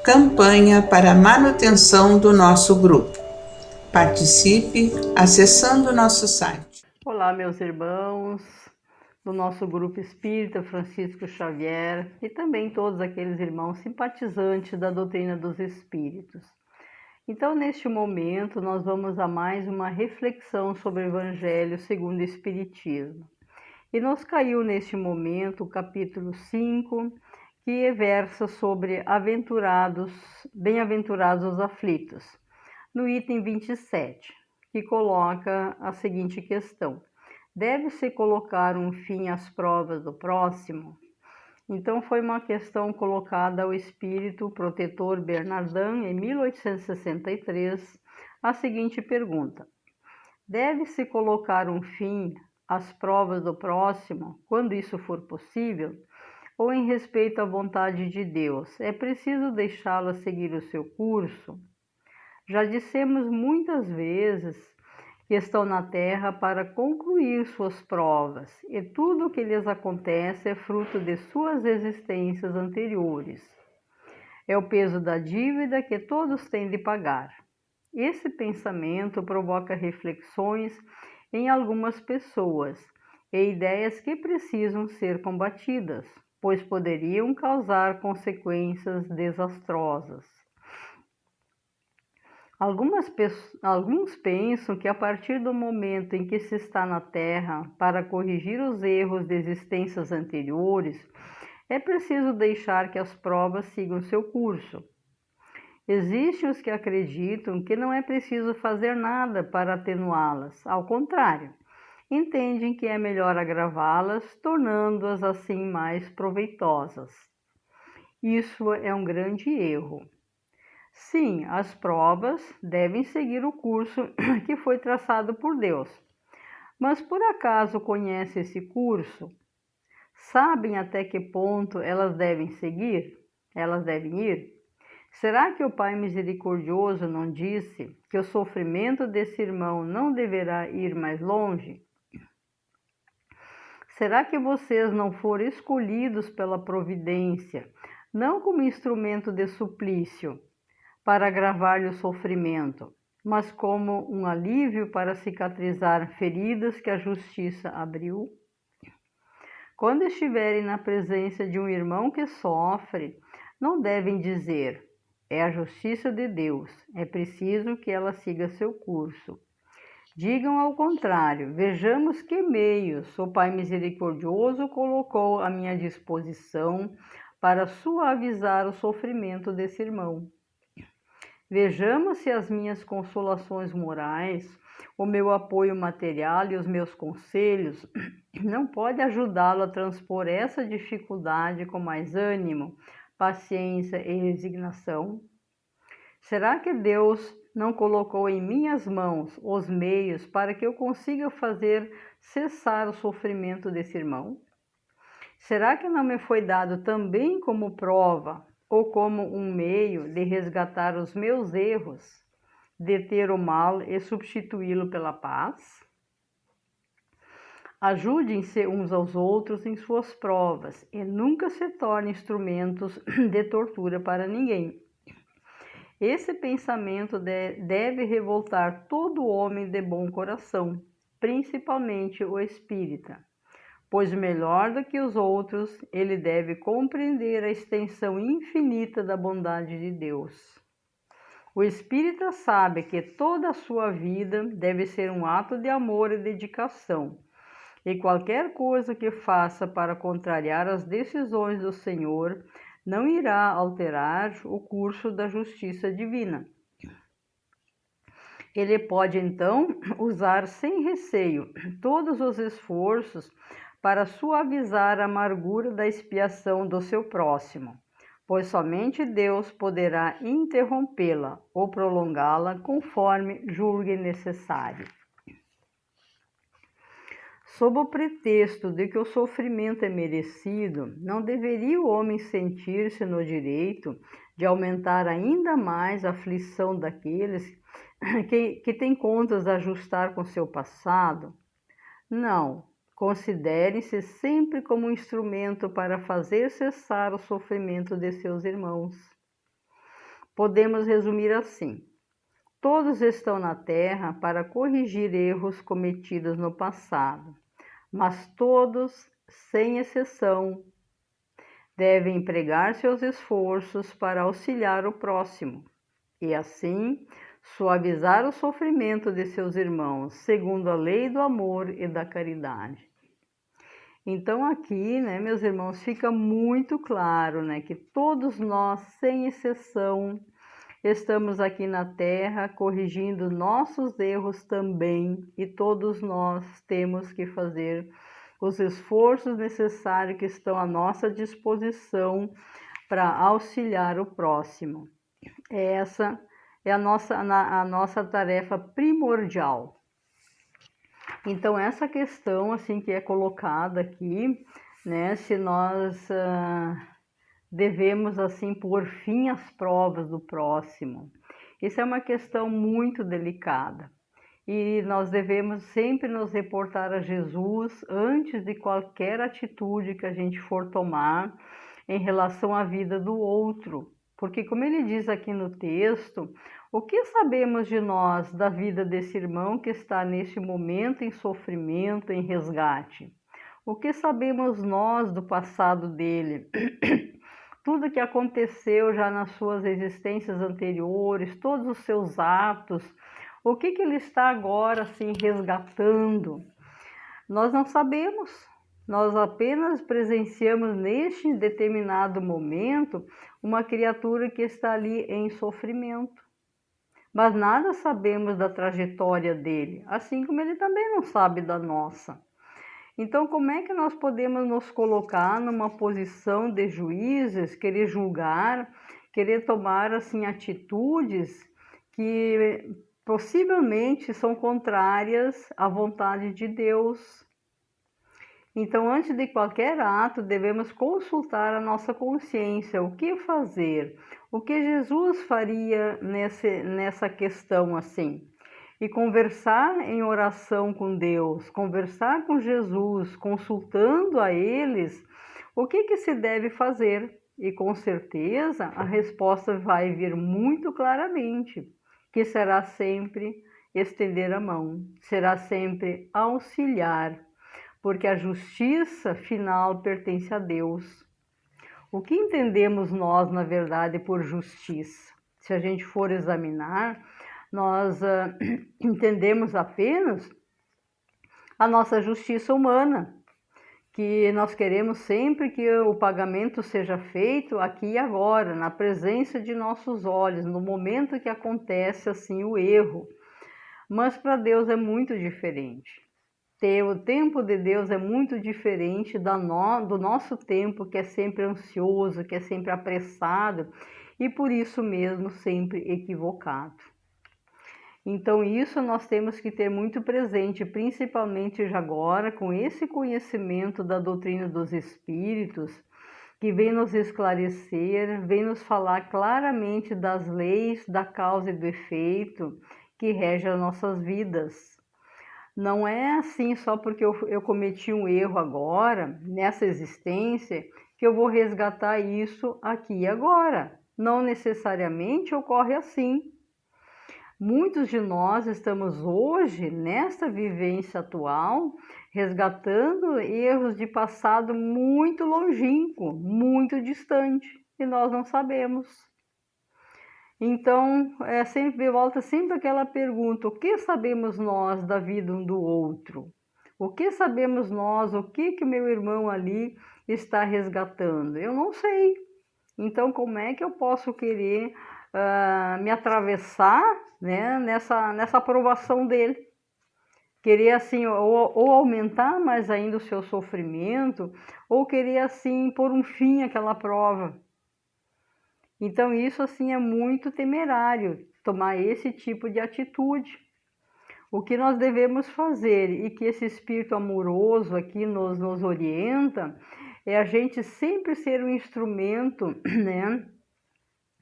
Campanha para a manutenção do nosso grupo. Participe acessando nosso site. Olá, meus irmãos do nosso grupo espírita Francisco Xavier e também todos aqueles irmãos simpatizantes da doutrina dos espíritos. Então, neste momento, nós vamos a mais uma reflexão sobre o Evangelho segundo o Espiritismo. E nos caiu neste momento o capítulo 5, que versa sobre bem-aventurados os aflitos, no item 27, que coloca a seguinte questão: deve-se colocar um fim às provas do próximo? Então, foi uma questão colocada ao espírito protetor Bernardin em 1863, a seguinte pergunta: deve-se colocar um fim às provas do próximo, quando isso for possível, ou em respeito à vontade de Deus, é preciso deixá-la seguir o seu curso? Já dissemos muitas vezes que estão na Terra para concluir suas provas, e tudo o que lhes acontece é fruto de suas existências anteriores. É o peso da dívida que todos têm de pagar. Esse pensamento provoca reflexões em algumas pessoas e ideias que precisam ser combatidas, pois poderiam causar consequências desastrosas. Alguns pensam que a partir do momento em que se está na Terra para corrigir os erros de existências anteriores, é preciso deixar que as provas sigam seu curso. Existem os que acreditam que não é preciso fazer nada para atenuá-las, ao contrário, entendem que é melhor agravá-las, tornando-as assim mais proveitosas. Isso é um grande erro. Sim, as provas devem seguir o curso que foi traçado por Deus. Mas por acaso conhecem esse curso? Sabem até que ponto elas devem seguir? Elas devem ir? Será que o Pai Misericordioso não disse que o sofrimento desse irmão não deverá ir mais longe? Será que vocês não foram escolhidos pela providência, não como instrumento de suplício, para agravar-lhe o sofrimento, mas como um alívio para cicatrizar feridas que a justiça abriu? Quando estiverem na presença de um irmão que sofre, não devem dizer: é a justiça de Deus, é preciso que ela siga seu curso. Digam ao contrário: vejamos que meios o Pai Misericordioso colocou à minha disposição para suavizar o sofrimento desse irmão. Vejamos se as minhas consolações morais, o meu apoio material e os meus conselhos não podem ajudá-lo a transpor essa dificuldade com mais ânimo, paciência e resignação? Será que Deus não colocou em minhas mãos os meios para que eu consiga fazer cessar o sofrimento desse irmão? Será que não me foi dado também como prova ou como um meio de resgatar os meus erros, deter o mal e substituí-lo pela paz? Ajudem-se uns aos outros em suas provas e nunca se tornem instrumentos de tortura para ninguém. Esse pensamento deve revoltar todo homem de bom coração, principalmente o espírita, pois melhor do que os outros, ele deve compreender a extensão infinita da bondade de Deus. O espírita sabe que toda a sua vida deve ser um ato de amor e dedicação, e qualquer coisa que faça para contrariar as decisões do Senhor não irá alterar o curso da justiça divina. Ele pode, então, usar sem receio todos os esforços para suavizar a amargura da expiação do seu próximo, pois somente Deus poderá interrompê-la ou prolongá-la conforme julgue necessário. Sob o pretexto de que o sofrimento é merecido, não deveria o homem sentir-se no direito de aumentar ainda mais a aflição daqueles que têm contas a ajustar com seu passado? Não. Considere-se sempre como um instrumento para fazer cessar o sofrimento de seus irmãos. Podemos resumir assim: todos estão na Terra para corrigir erros cometidos no passado, mas todos, sem exceção, devem empregar seus esforços para auxiliar o próximo e, assim, suavizar o sofrimento de seus irmãos, segundo a lei do amor e da caridade. Então aqui, né, meus irmãos, fica muito claro, né, que todos nós, sem exceção, estamos aqui na Terra corrigindo nossos erros também, e todos nós temos que fazer os esforços necessários que estão à nossa disposição para auxiliar o próximo. Essa é a nossa tarefa primordial. Então, essa questão assim que é colocada aqui, né, se nós devemos assim pôr fim às provas do próximo. Isso é uma questão muito delicada. E nós devemos sempre nos reportar a Jesus antes de qualquer atitude que a gente for tomar em relação à vida do outro. Porque, como ele diz aqui no texto, o que sabemos de nós, da vida desse irmão que está neste momento em sofrimento, em resgate? O que sabemos nós do passado dele? Tudo que aconteceu já nas suas existências anteriores, todos os seus atos, o que ele está agora assim resgatando? Nós não sabemos. Nós apenas presenciamos neste determinado momento uma criatura que está ali em sofrimento. Mas nada sabemos da trajetória dele, assim como ele também não sabe da nossa. Então, como é que nós podemos nos colocar numa posição de juízes, querer julgar, querer tomar assim atitudes que possivelmente são contrárias à vontade de Deus? Então, antes de qualquer ato, devemos consultar a nossa consciência, o que fazer, o que Jesus faria nessa questão assim. E conversar em oração com Deus, conversar com Jesus, consultando a eles o que se deve fazer. E com certeza a resposta vai vir muito claramente, que será sempre estender a mão, será sempre auxiliar, porque a justiça final pertence a Deus. O que entendemos nós, na verdade, por justiça? Se a gente for examinar, nós entendemos apenas a nossa justiça humana, que nós queremos sempre que o pagamento seja feito aqui e agora, na presença de nossos olhos, no momento que acontece assim o erro. Mas para Deus é muito diferente. O tempo de Deus é muito diferente do nosso tempo, que é sempre ansioso, que é sempre apressado e por isso mesmo sempre equivocado. Então isso nós temos que ter muito presente, principalmente já agora, com esse conhecimento da doutrina dos Espíritos, que vem nos esclarecer, vem nos falar claramente das leis, da causa e do efeito que rege as nossas vidas. Não é assim só porque eu cometi um erro agora, nessa existência, que eu vou resgatar isso aqui e agora. Não necessariamente ocorre assim. Muitos de nós estamos hoje, nesta vivência atual, resgatando erros de passado muito longínquo, muito distante, e nós não sabemos. Então, volta sempre aquela pergunta: o que sabemos nós da vida um do outro? O que sabemos nós, o que o meu irmão ali está resgatando? Eu não sei. Então, como é que eu posso querer me atravessar, né, nessa aprovação dele? Querer assim, ou aumentar mais ainda o seu sofrimento, ou querer assim pôr um fim àquela prova. Então isso assim é muito temerário, tomar esse tipo de atitude. O que nós devemos fazer e que esse espírito amoroso aqui nos orienta é a gente sempre ser um instrumento, né,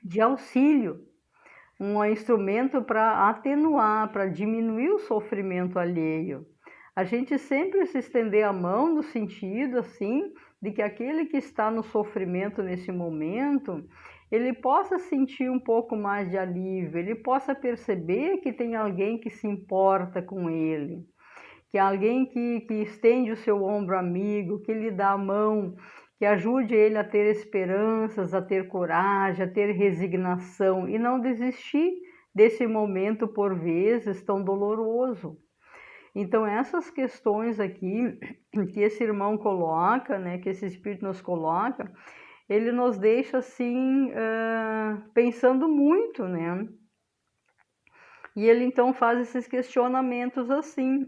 de auxílio, um instrumento para atenuar, para diminuir o sofrimento alheio. A gente sempre se estender a mão no sentido assim de que aquele que está no sofrimento nesse momento, ele possa sentir um pouco mais de alívio, ele possa perceber que tem alguém que se importa com ele, que alguém que estende o seu ombro amigo, que lhe dá a mão, que ajude ele a ter esperanças, a ter coragem, a ter resignação e não desistir desse momento por vezes tão doloroso. Então essas questões aqui que esse irmão coloca, né, que esse Espírito nos coloca, ele nos deixa assim pensando muito, né? E ele então faz esses questionamentos assim.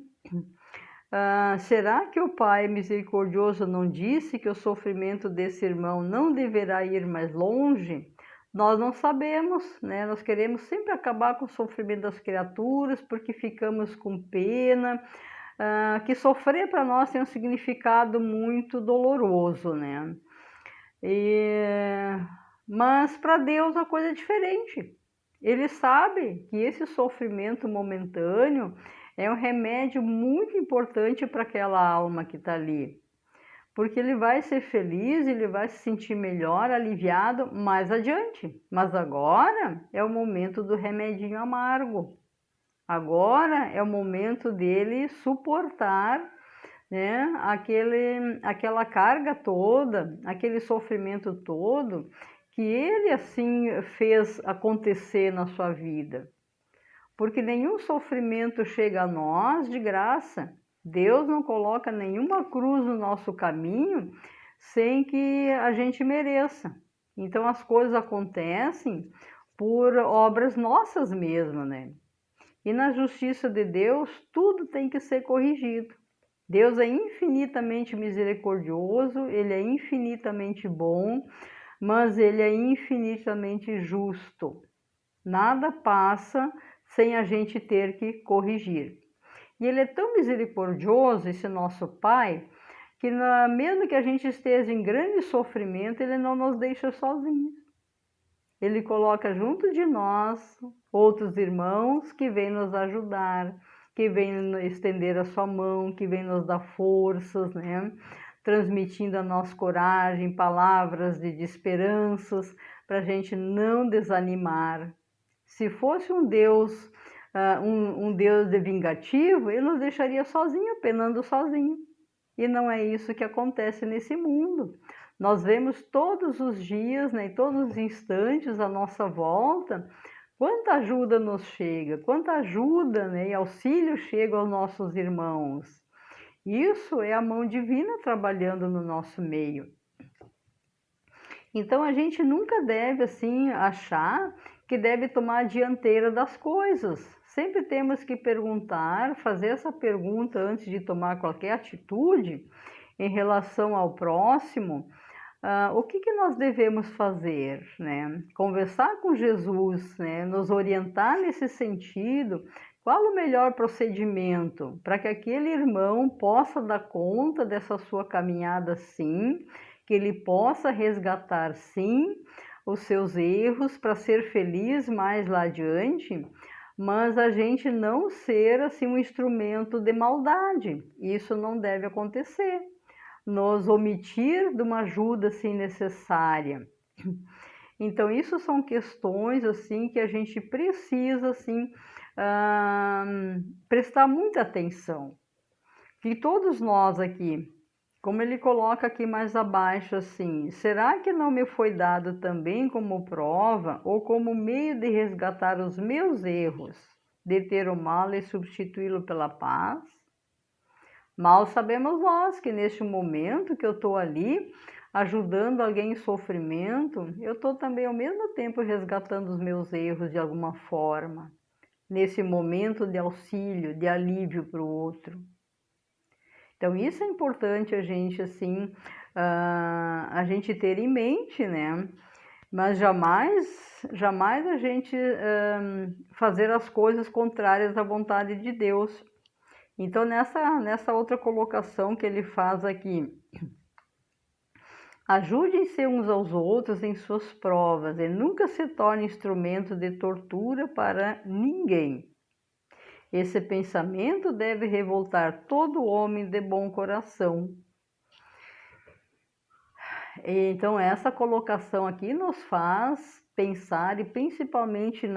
Será que o Pai misericordioso não disse que o sofrimento desse irmão não deverá ir mais longe? Nós não sabemos, né? Nós queremos sempre acabar com o sofrimento das criaturas porque ficamos com pena, que sofrer para nós tem um significado muito doloroso, né? Mas para Deus a coisa é diferente. Ele sabe que esse sofrimento momentâneo é um remédio muito importante para aquela alma que está ali. Porque ele vai ser feliz, ele vai se sentir melhor, aliviado mais adiante. Mas agora é o momento do remedinho amargo. Agora é o momento dele suportar, né, aquela carga toda, aquele sofrimento todo que ele assim fez acontecer na sua vida. Porque nenhum sofrimento chega a nós de graça. Deus não coloca nenhuma cruz no nosso caminho sem que a gente mereça. Então as coisas acontecem por obras nossas mesmo, né? E na justiça de Deus, tudo tem que ser corrigido. Deus é infinitamente misericordioso, Ele é infinitamente bom, mas Ele é infinitamente justo. Nada passa sem a gente ter que corrigir. E Ele é tão misericordioso, esse nosso Pai, que mesmo que a gente esteja em grande sofrimento, Ele não nos deixa sozinhos. Ele coloca junto de nós outros irmãos que vêm nos ajudar, que vêm estender a sua mão, que vêm nos dar forças, né? Transmitindo a nossa coragem, palavras de esperanças, para a gente não desanimar. Se fosse um Deus, um Deus de vingativo, Ele nos deixaria sozinho, penando sozinho. E não é isso que acontece nesse mundo. Nós vemos todos os dias, né, todos os instantes à nossa volta, quanta ajuda nos chega, quanta ajuda, né, e auxílio chega aos nossos irmãos. Isso é a mão divina trabalhando no nosso meio. Então a gente nunca deve assim achar que deve tomar a dianteira das coisas. Sempre temos que perguntar, fazer essa pergunta antes de tomar qualquer atitude em relação ao próximo. O que nós devemos fazer, né? Conversar com Jesus, né? Nos orientar nesse sentido. Qual o melhor procedimento para que aquele irmão possa dar conta dessa sua caminhada sim, que ele possa resgatar sim os seus erros para ser feliz mais lá adiante, mas a gente não ser assim um instrumento de maldade. Isso não deve acontecer. Nos omitir de uma ajuda assim necessária. Então isso são questões assim que a gente precisa assim prestar muita atenção. Que todos nós aqui, como ele coloca aqui mais abaixo assim, será que não me foi dado também como prova ou como meio de resgatar os meus erros, de ter o mal e substituí-lo pela paz? Mal sabemos nós que neste momento que eu estou ali ajudando alguém em sofrimento, eu estou também ao mesmo tempo resgatando os meus erros de alguma forma, nesse momento de auxílio, de alívio para o outro. Então isso é importante a gente assim, a gente ter em mente, né? Mas jamais a gente fazer as coisas contrárias à vontade de Deus. Então, nessa outra colocação que ele faz aqui, ajudem-se uns aos outros em suas provas e nunca se torne instrumento de tortura para ninguém. Esse pensamento deve revoltar todo homem de bom coração. Então, essa colocação aqui nos faz pensar, e principalmente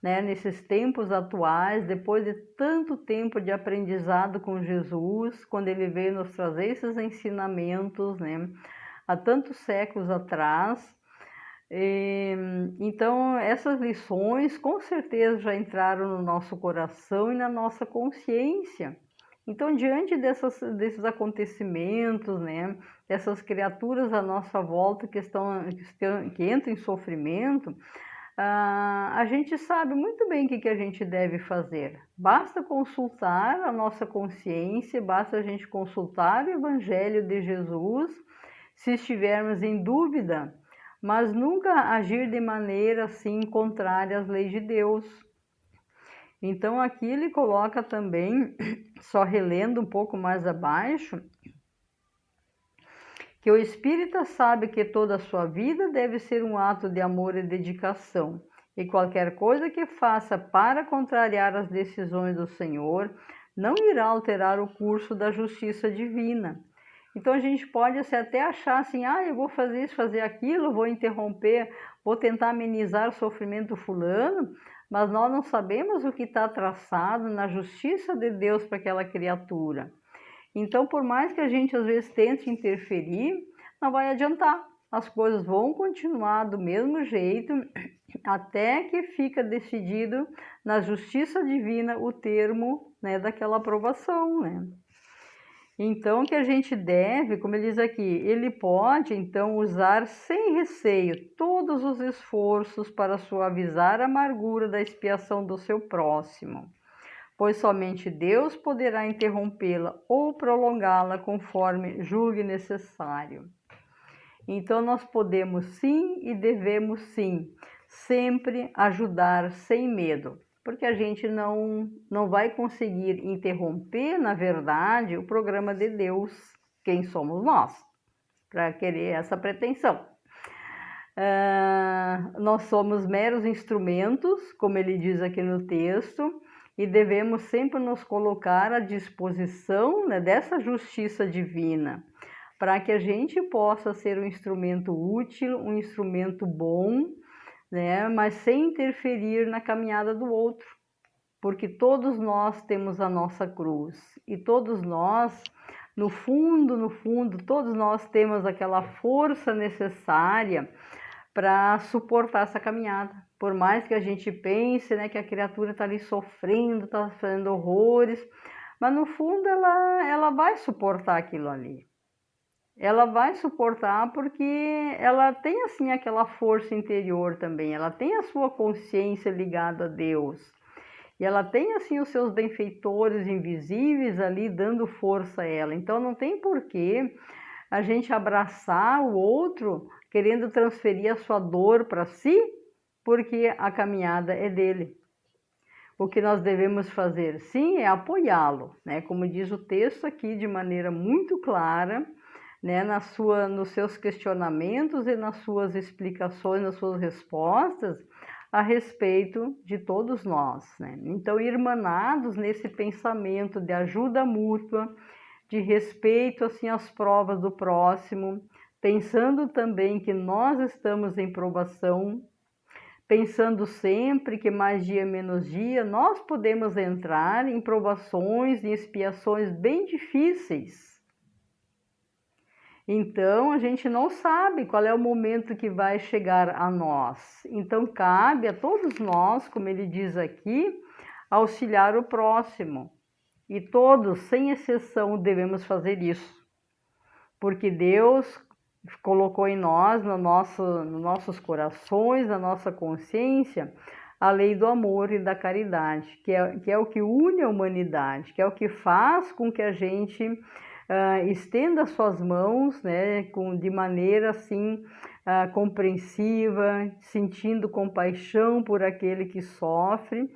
nesses tempos atuais, depois de tanto tempo de aprendizado com Jesus, quando ele veio nos trazer esses ensinamentos, né, há tantos séculos atrás. Então, essas lições com certeza já entraram no nosso coração e na nossa consciência. Então, diante desses acontecimentos, né, dessas criaturas à nossa volta que entram em sofrimento, a gente sabe muito bem o que a gente deve fazer. Basta consultar a nossa consciência, basta a gente consultar o Evangelho de Jesus, se estivermos em dúvida, mas nunca agir de maneira assim contrária às leis de Deus. Então aqui ele coloca também, só relendo um pouco mais abaixo, que o espírita sabe que toda a sua vida deve ser um ato de amor e dedicação, e qualquer coisa que faça para contrariar as decisões do Senhor não irá alterar o curso da justiça divina. Então a gente pode até achar assim, eu vou fazer isso, fazer aquilo, vou interromper, vou tentar amenizar o sofrimento do fulano, mas nós não sabemos o que está traçado na justiça de Deus para aquela criatura. Então, por mais que a gente às vezes tente interferir, não vai adiantar. As coisas vão continuar do mesmo jeito, até que fica decidido na justiça divina o termo, né, daquela aprovação, né? Então, que a gente deve, como ele diz aqui, ele pode então usar sem receio todos os esforços para suavizar a amargura da expiação do seu próximo, pois somente Deus poderá interrompê-la ou prolongá-la conforme julgue necessário. Então, nós podemos sim e devemos sim sempre ajudar sem medo, porque a gente não vai conseguir interromper, na verdade, o programa de Deus, quem somos nós, para querer essa pretensão. Nós somos meros instrumentos, como ele diz aqui no texto, e devemos sempre nos colocar à disposição, né, dessa justiça divina, para que a gente possa ser um instrumento útil, um instrumento bom, né, mas sem interferir na caminhada do outro, porque todos nós temos a nossa cruz e todos nós, no fundo, todos nós temos aquela força necessária para suportar essa caminhada. Por mais que a gente pense, né, que a criatura está ali sofrendo, está fazendo horrores, mas no fundo ela vai suportar aquilo ali. Ela vai suportar porque ela tem assim aquela força interior também, ela tem a sua consciência ligada a Deus. E ela tem assim os seus benfeitores invisíveis ali dando força a ela. Então não tem porquê a gente abraçar o outro querendo transferir a sua dor para si, porque a caminhada é dele. O que nós devemos fazer, sim, é apoiá-lo, né? Como diz o texto aqui de maneira muito clara, né? Nos seus questionamentos e nas suas explicações, nas suas respostas a respeito de todos nós, né? Então, irmanados nesse pensamento de ajuda mútua, de respeito assim às provas do próximo, pensando também que nós estamos em provação, pensando sempre que mais dia menos dia nós podemos entrar em provações e expiações bem difíceis. Então, a gente não sabe qual é o momento que vai chegar a nós. Então, cabe a todos nós, como ele diz aqui, auxiliar o próximo. E todos, sem exceção, devemos fazer isso. Porque Deus colocou em nós, nos nossos corações, na nossa consciência, a lei do amor e da caridade, que é o que une a humanidade, que é o que faz com que a gente estenda suas mãos, né, de maneira assim compreensiva, sentindo compaixão por aquele que sofre,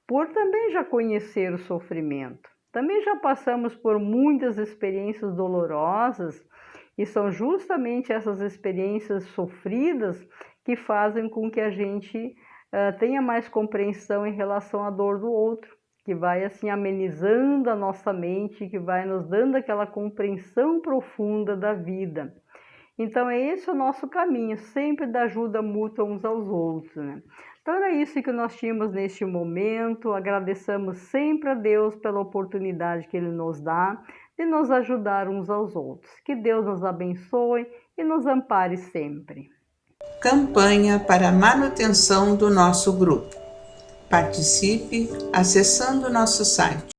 por também já conhecer o sofrimento. Também já passamos por muitas experiências dolorosas e são justamente essas experiências sofridas que fazem com que a gente tenha mais compreensão em relação à dor do outro, que vai assim amenizando a nossa mente, que vai nos dando aquela compreensão profunda da vida. Então, esse é o nosso caminho, sempre da ajuda mútua uns aos outros, né? Então, era isso que nós tínhamos neste momento. Agradeçamos sempre a Deus pela oportunidade que Ele nos dá de nos ajudar uns aos outros. Que Deus nos abençoe e nos ampare sempre. Campanha para a manutenção do nosso grupo. Participe acessando nosso site